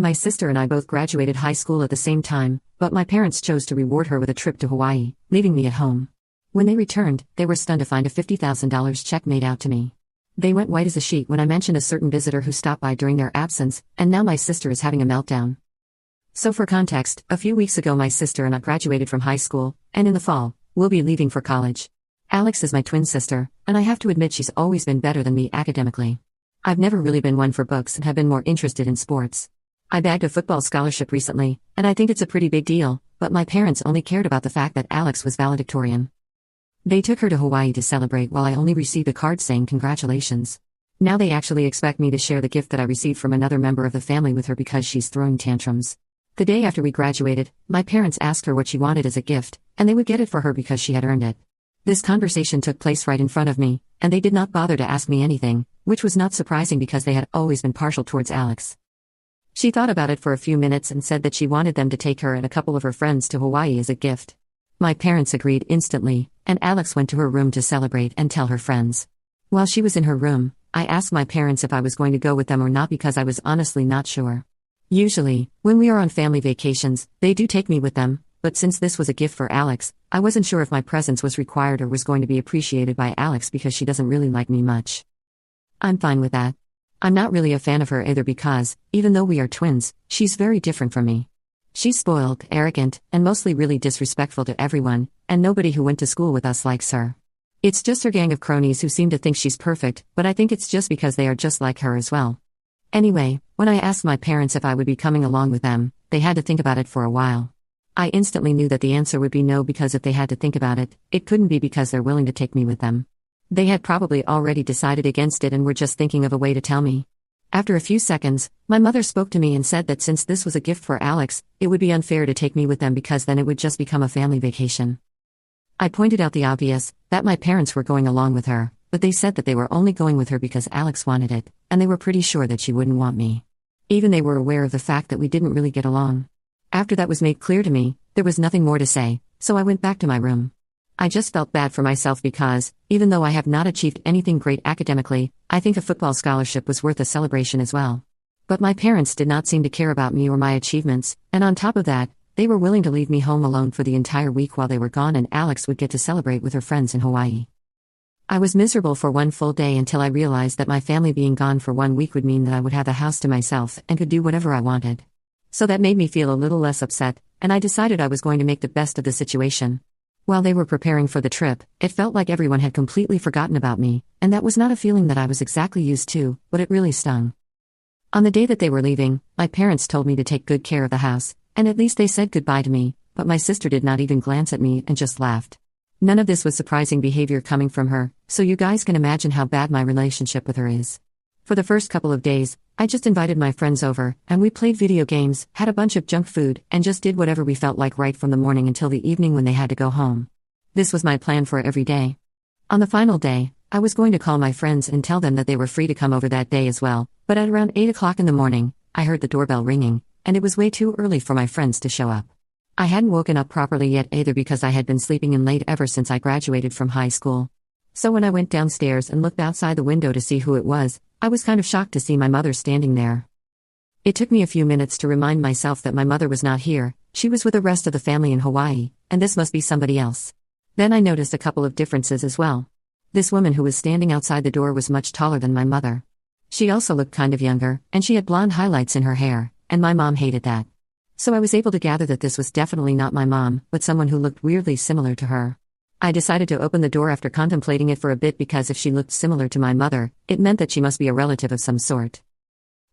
My sister and I both graduated high school at the same time, but my parents chose to reward her with a trip to Hawaii, leaving me at home. When they returned, they were stunned to find a $50,000 check made out to me. They went white as a sheet when I mentioned a certain visitor who stopped by during their absence, and now my sister is having a meltdown. So for context, a few weeks ago my sister and I graduated from high school, and in the fall, we'll be leaving for college. Alex is my twin sister, and I have to admit she's always been better than me academically. I've never really been one for books and have been more interested in sports. I bagged a football scholarship recently, and I think it's a pretty big deal, but my parents only cared about the fact that Alex was valedictorian. They took her to Hawaii to celebrate while I only received a card saying congratulations. Now they actually expect me to share the gift that I received from another member of the family with her because she's throwing tantrums. The day after we graduated, my parents asked her what she wanted as a gift, and they would get it for her because she had earned it. This conversation took place right in front of me, and they did not bother to ask me anything, which was not surprising because they had always been partial towards Alex. She thought about it for a few minutes and said that she wanted them to take her and a couple of her friends to Hawaii as a gift. My parents agreed instantly, and Alex went to her room to celebrate and tell her friends. While she was in her room, I asked my parents if I was going to go with them or not because I was honestly not sure. Usually, when we are on family vacations, they do take me with them, but since this was a gift for Alex, I wasn't sure if my presence was required or was going to be appreciated by Alex because she doesn't really like me much. I'm fine with that. I'm not really a fan of her either because, even though we are twins, she's very different from me. She's spoiled, arrogant, and mostly really disrespectful to everyone, and nobody who went to school with us likes her. It's just her gang of cronies who seem to think she's perfect, but I think it's just because they are just like her as well. Anyway, when I asked my parents if I would be coming along with them, they had to think about it for a while. I instantly knew that the answer would be no because if they had to think about it, it couldn't be because they're willing to take me with them. They had probably already decided against it and were just thinking of a way to tell me. After a few seconds, my mother spoke to me and said that since this was a gift for Alex, it would be unfair to take me with them because then it would just become a family vacation. I pointed out the obvious, that my parents were going along with her, but they said that they were only going with her because Alex wanted it, and they were pretty sure that she wouldn't want me. Even they were aware of the fact that we didn't really get along. After that was made clear to me, there was nothing more to say, so I went back to my room. I just felt bad for myself because, even though I have not achieved anything great academically, I think a football scholarship was worth a celebration as well. But my parents did not seem to care about me or my achievements, and on top of that, they were willing to leave me home alone for the entire week while they were gone and Alex would get to celebrate with her friends in Hawaii. I was miserable for one full day until I realized that my family being gone for 1 week would mean that I would have the house to myself and could do whatever I wanted. So that made me feel a little less upset, and I decided I was going to make the best of the situation. While they were preparing for the trip, it felt like everyone had completely forgotten about me, and that was not a feeling that I was exactly used to, but it really stung. On the day that they were leaving, my parents told me to take good care of the house, and at least they said goodbye to me, but my sister did not even glance at me and just laughed. None of this was surprising behavior coming from her, so you guys can imagine how bad my relationship with her is. For the first couple of days, I just invited my friends over, and we played video games, had a bunch of junk food, and just did whatever we felt like right from the morning until the evening when they had to go home. This was my plan for every day. On the final day, I was going to call my friends and tell them that they were free to come over that day as well, but at around 8 o'clock in the morning, I heard the doorbell ringing, and it was way too early for my friends to show up. I hadn't woken up properly yet either because I had been sleeping in late ever since I graduated from high school. So when I went downstairs and looked outside the window to see who it was, I was kind of shocked to see my mother standing there. It took me a few minutes to remind myself that my mother was not here, she was with the rest of the family in Hawaii, and this must be somebody else. Then I noticed a couple of differences as well. This woman who was standing outside the door was much taller than my mother. She also looked kind of younger, and she had blonde highlights in her hair, and my mom hated that. So I was able to gather that this was definitely not my mom, but someone who looked weirdly similar to her. I decided to open the door after contemplating it for a bit because if she looked similar to my mother, it meant that she must be a relative of some sort.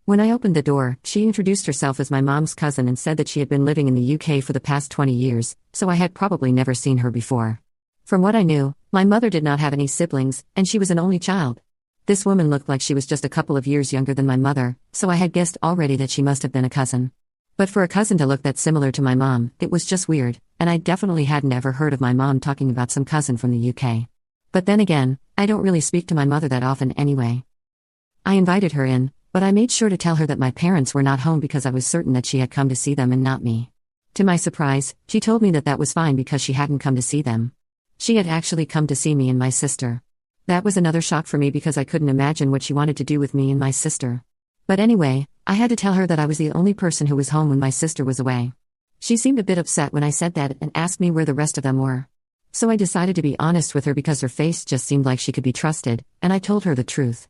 When I opened the door, she introduced herself as my mom's cousin and said that she had been living in the UK for the past 20 years, so I had probably never seen her before. From what I knew, my mother did not have any siblings, and she was an only child. This woman looked like she was just a couple of years younger than my mother, so I had guessed already that she must have been a cousin. But for a cousin to look that similar to my mom, it was just weird, and I definitely hadn't ever heard of my mom talking about some cousin from the UK. But then again, I don't really speak to my mother that often anyway. I invited her in, but I made sure to tell her that my parents were not home because I was certain that she had come to see them and not me. To my surprise, she told me that that was fine because she hadn't come to see them. She had actually come to see me and my sister. That was another shock for me because I couldn't imagine what she wanted to do with me and my sister. But anyway, I had to tell her that I was the only person who was home when my sister was away. She seemed a bit upset when I said that and asked me where the rest of them were. So I decided to be honest with her because her face just seemed like she could be trusted, and I told her the truth.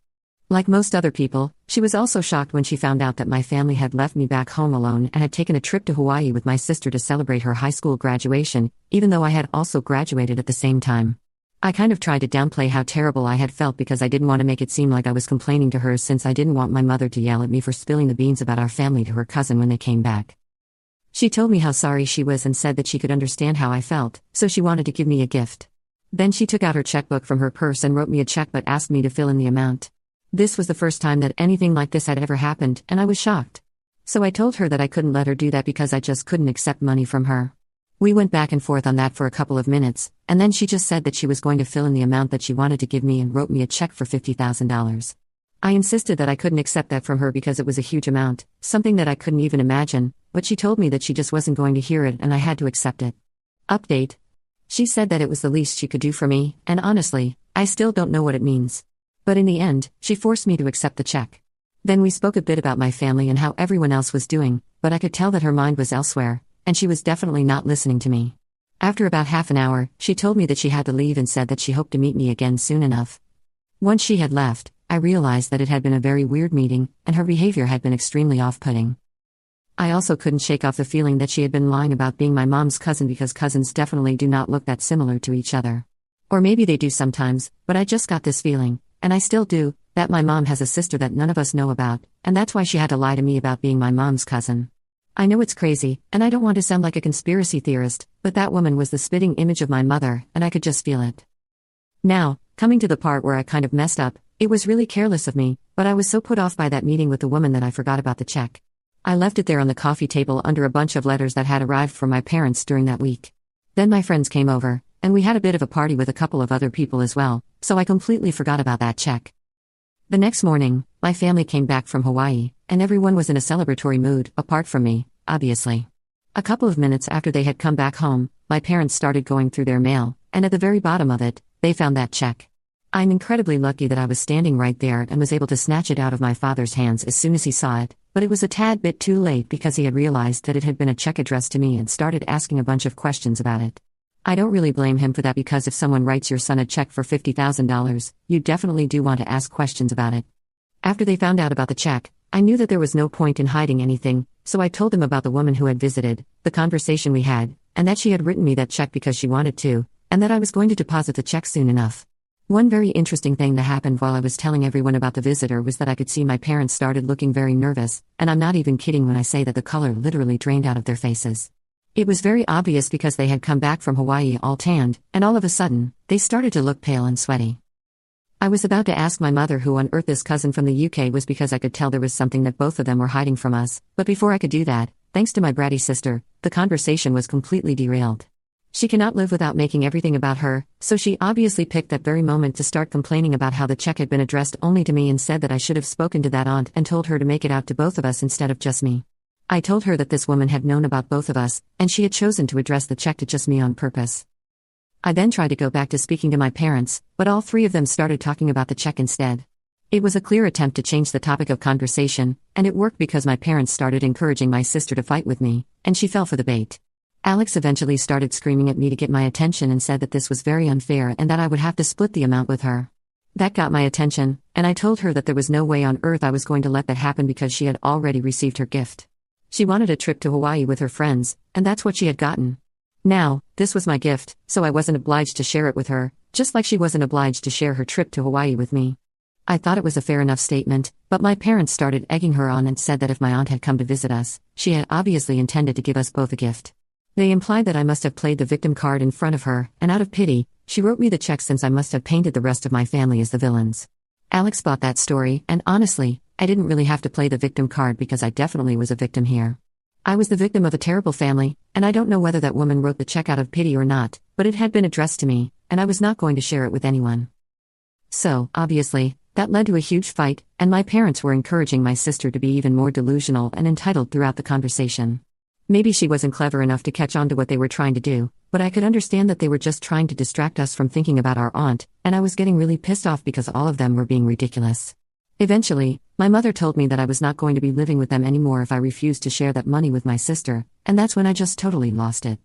Like most other people, she was also shocked when she found out that my family had left me back home alone and had taken a trip to Hawaii with my sister to celebrate her high school graduation, even though I had also graduated at the same time. I kind of tried to downplay how terrible I had felt because I didn't want to make it seem like I was complaining to her, since I didn't want my mother to yell at me for spilling the beans about our family to her cousin when they came back. She told me how sorry she was and said that she could understand how I felt, so she wanted to give me a gift. Then she took out her checkbook from her purse and wrote me a check but asked me to fill in the amount. This was the first time that anything like this had ever happened, and I was shocked. So I told her that I couldn't let her do that because I just couldn't accept money from her. We went back and forth on that for a couple of minutes, and then she just said that she was going to fill in the amount that she wanted to give me and wrote me a check for $50,000. I insisted that I couldn't accept that from her because it was a huge amount, something that I couldn't even imagine, but she told me that she just wasn't going to hear it and I had to accept it. Update. She said that it was the least she could do for me, and honestly, I still don't know what it means. But in the end, she forced me to accept the check. Then we spoke a bit about my family and how everyone else was doing, but I could tell that her mind was elsewhere, and she was definitely not listening to me. After about half an hour, she told me that she had to leave and said that she hoped to meet me again soon enough. Once she had left, I realized that it had been a very weird meeting, and her behavior had been extremely off-putting. I also couldn't shake off the feeling that she had been lying about being my mom's cousin because cousins definitely do not look that similar to each other. Or maybe they do sometimes, but I just got this feeling, and I still do, that my mom has a sister that none of us know about, and that's why she had to lie to me about being my mom's cousin. I know it's crazy, and I don't want to sound like a conspiracy theorist, but that woman was the spitting image of my mother, and I could just feel it. Now, coming to the part where I kind of messed up, it was really careless of me, but I was so put off by that meeting with the woman that I forgot about the check. I left it there on the coffee table under a bunch of letters that had arrived from my parents during that week. Then my friends came over, and we had a bit of a party with a couple of other people as well, so I completely forgot about that check. The next morning, my family came back from Hawaii, and everyone was in a celebratory mood, apart from me, obviously. A couple of minutes after they had come back home, my parents started going through their mail, and at the very bottom of it, they found that check. I'm incredibly lucky that I was standing right there and was able to snatch it out of my father's hands as soon as he saw it, but it was a tad bit too late because he had realized that it had been a check addressed to me and started asking a bunch of questions about it. I don't really blame him for that because if someone writes your son a check for $50,000, you definitely do want to ask questions about it. After they found out about the check, I knew that there was no point in hiding anything, so I told them about the woman who had visited, the conversation we had, and that she had written me that check because she wanted to, and that I was going to deposit the check soon enough. One very interesting thing that happened while I was telling everyone about the visitor was that I could see my parents started looking very nervous, and I'm not even kidding when I say that the color literally drained out of their faces. It was very obvious because they had come back from Hawaii all tanned, and all of a sudden, they started to look pale and sweaty. I was about to ask my mother who on earth this cousin from the UK was because I could tell there was something that both of them were hiding from us, but before I could do that, thanks to my bratty sister, the conversation was completely derailed. She cannot live without making everything about her, so she obviously picked that very moment to start complaining about how the check had been addressed only to me and said that I should have spoken to that aunt and told her to make it out to both of us instead of just me. I told her that this woman had known about both of us, and she had chosen to address the check to just me on purpose. I then tried to go back to speaking to my parents, but all three of them started talking about the check instead. It was a clear attempt to change the topic of conversation, and it worked because my parents started encouraging my sister to fight with me, and she fell for the bait. Alex eventually started screaming at me to get my attention and said that this was very unfair and that I would have to split the amount with her. That got my attention, and I told her that there was no way on earth I was going to let that happen because she had already received her gift. She wanted a trip to Hawaii with her friends, and that's what she had gotten. Now, this was my gift, so I wasn't obliged to share it with her, just like she wasn't obliged to share her trip to Hawaii with me. I thought it was a fair enough statement, but my parents started egging her on and said that if my aunt had come to visit us, she had obviously intended to give us both a gift. They implied that I must have played the victim card in front of her, and out of pity, she wrote me the check since I must have painted the rest of my family as the villains. Alex bought that story, and honestly, I didn't really have to play the victim card because I definitely was a victim here. I was the victim of a terrible family, and I don't know whether that woman wrote the check out of pity or not, but it had been addressed to me, and I was not going to share it with anyone. So, obviously, that led to a huge fight, and my parents were encouraging my sister to be even more delusional and entitled throughout the conversation. Maybe she wasn't clever enough to catch on to what they were trying to do, but I could understand that they were just trying to distract us from thinking about our aunt, and I was getting really pissed off because all of them were being ridiculous. Eventually, my mother told me that I was not going to be living with them anymore if I refused to share that money with my sister, and that's when I just totally lost it.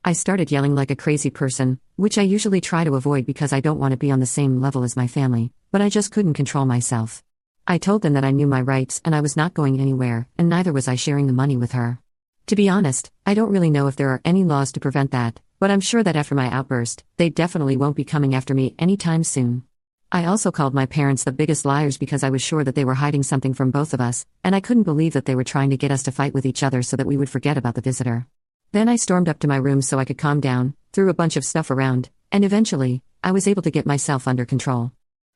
I started yelling like a crazy person, which I usually try to avoid because I don't want to be on the same level as my family, but I just couldn't control myself. I told them that I knew my rights and I was not going anywhere, and neither was I sharing the money with her. To be honest, I don't really know if there are any laws to prevent that, but I'm sure that after my outburst, they definitely won't be coming after me anytime soon. I also called my parents the biggest liars because I was sure that they were hiding something from both of us, and I couldn't believe that they were trying to get us to fight with each other so that we would forget about the visitor. Then I stormed up to my room so I could calm down, threw a bunch of stuff around, and eventually, I was able to get myself under control.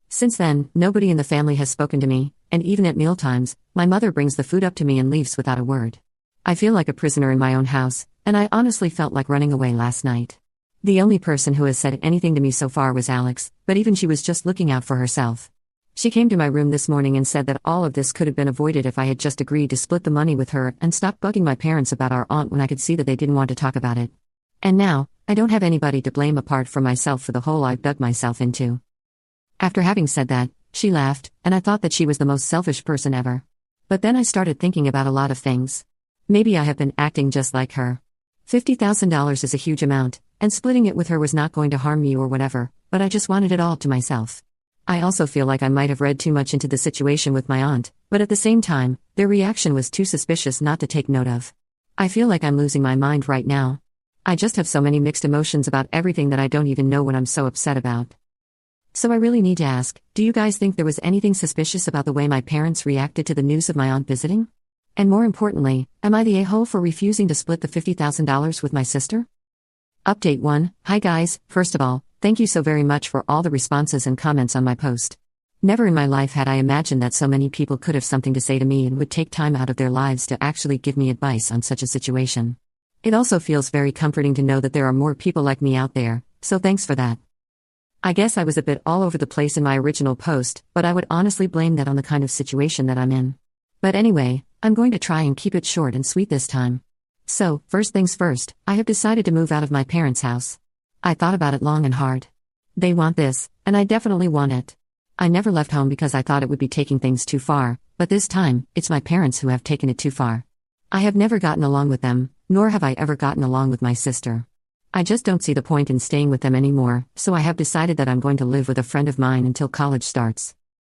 Since then, nobody in the family has spoken to me, and even at mealtimes, my mother brings the food up to me and leaves without a word. I feel like a prisoner in my own house, and I honestly felt like running away last night. The only person who has said anything to me so far was Alex, but even she was just looking out for herself. She came to my room this morning and said that all of this could have been avoided if I had just agreed to split the money with her and stop bugging my parents about our aunt when I could see that they didn't want to talk about it. And now, I don't have anybody to blame apart from myself for the hole I've dug myself into. After having said that, she laughed, and I thought that she was the most selfish person ever. But then I started thinking about a lot of things. Maybe I have been acting just like her. $50,000 is a huge amount, and splitting it with her was not going to harm me or whatever, but I just wanted it all to myself. I also feel like I might have read too much into the situation with my aunt, but at the same time, their reaction was too suspicious not to take note of. I feel like I'm losing my mind right now. I just have so many mixed emotions about everything that I don't even know what I'm so upset about. So I really need to ask, do you guys think there was anything suspicious about the way my parents reacted to the news of my aunt visiting? And more importantly, am I the a-hole for refusing to split the $50,000 with my sister? Update 1. Hi guys, first of all, thank you so very much for all the responses and comments on my post. Never in my life had I imagined that so many people could have something to say to me and would take time out of their lives to actually give me advice on such a situation. It also feels very comforting to know that there are more people like me out there, so thanks for that. I guess I was a bit all over the place in my original post, but I would honestly blame that on the kind of situation that I'm in. But anyway, I'm going to try and keep it short and sweet this time. So, first things first, I have decided to move out of my parents' house. I thought about it long and hard. They want this, and I definitely want it. I never left home because I thought it would be taking things too far, but this time, it's my parents who have taken it too far. I have never gotten along with them, nor have I ever gotten along with my sister. I just don't see the point in staying with them anymore, so I have decided that I'm going to live with a friend of mine until college starts.